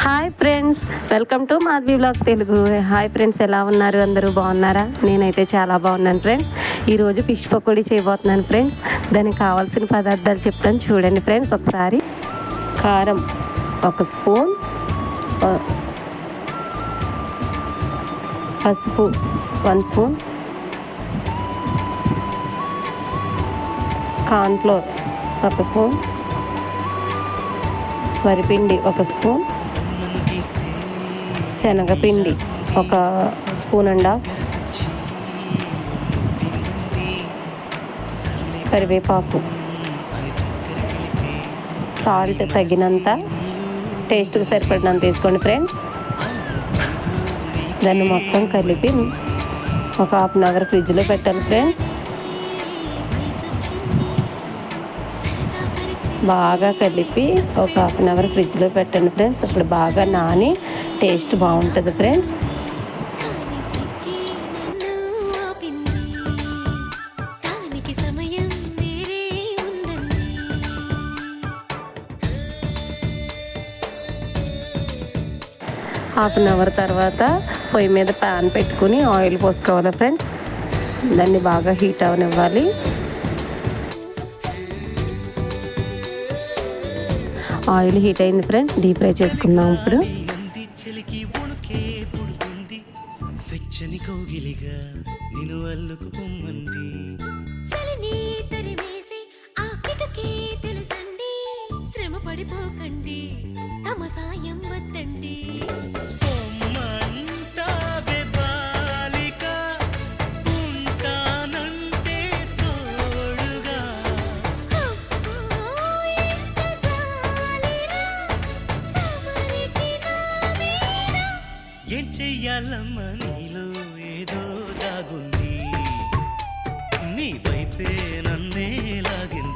Hi friends, welcome to Madhavi blogs Telugu. Hi friends, ఎలా ఉన్నారు? అందరూ బాగున్నారా? నేనైతే చాలా బాగున్నాను ఫ్రెండ్స్. ఈరోజు ఫిష్ పకోడీ చేయబోతున్నాను ఫ్రెండ్స్. దానికి కావాల్సిన పదార్థాలు చెప్తాను చూడండి ఫ్రెండ్స్ ఒకసారి. కారం 1 స్పూన్, పసుపు 1 స్పూన్, కార్న్ఫ్లోర్ 1 స్పూన్, వరిపిండి 1 స్పూన్, శనగపిండి 1 స్పూన్ అండ్ హాఫ్, కరివేపాకు, సాల్ట్ తగినంత, టేస్ట్కి సరిపడినంత తీసుకోండి ఫ్రెండ్స్. దాన్ని మొత్తం కలిపి ఒక ½ అన్ అవర్ ఫ్రిడ్జ్లో పెట్టాలి ఫ్రెండ్స్. బాగా కలిపి ఒక ½ అన్ అవర్ ఫ్రిడ్జ్లో పెట్టండి ఫ్రెండ్స్. అప్పుడు బాగా నాని టేస్ట్ బాగుంటుంది ఫ్రెండ్స్. ½ అన్ అవర్ తర్వాత పొయ్యి మీద ప్యాన్ పెట్టుకుని ఆయిల్ పోసుకోవాలి ఫ్రెండ్స్. దాన్ని బాగా హీట్ అవనివ్వాలి. ఆయిల్ హీట్ అయింది ఫ్రెండ్స్, డీప్ ఫ్రై చేసుకుందాం ఇప్పుడు. ఏం చెయ్యాలమ్మా నీలో ఏదో దాగుంది, నీ వైపే నన్నే లాగింది.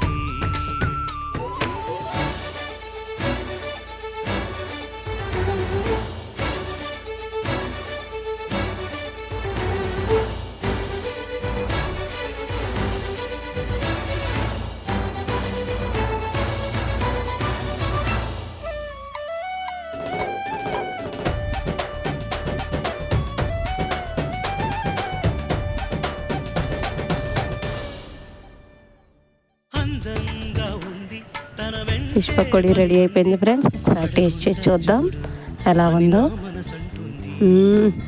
ఫిష్ పకోడీ రెడీ అయిపోయింది ఫ్రెండ్స్. ఒకసారి టేస్ట్ చేసి చూద్దాం ఎలా ఉందో.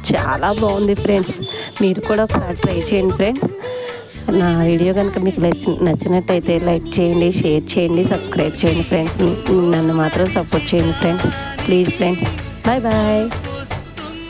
చాలా బాగుంది ఫ్రెండ్స్. మీరు కూడా ఒకసారి ట్రై చేయండి ఫ్రెండ్స్. నా వీడియో కనుక మీకు నచ్చినట్టయితే లైక్ చేయండి, షేర్ చేయండి, సబ్స్క్రైబ్ చేయండి ఫ్రెండ్స్. నన్ను మాత్రం సపోర్ట్ చేయండి friends, please friends. Bye bye.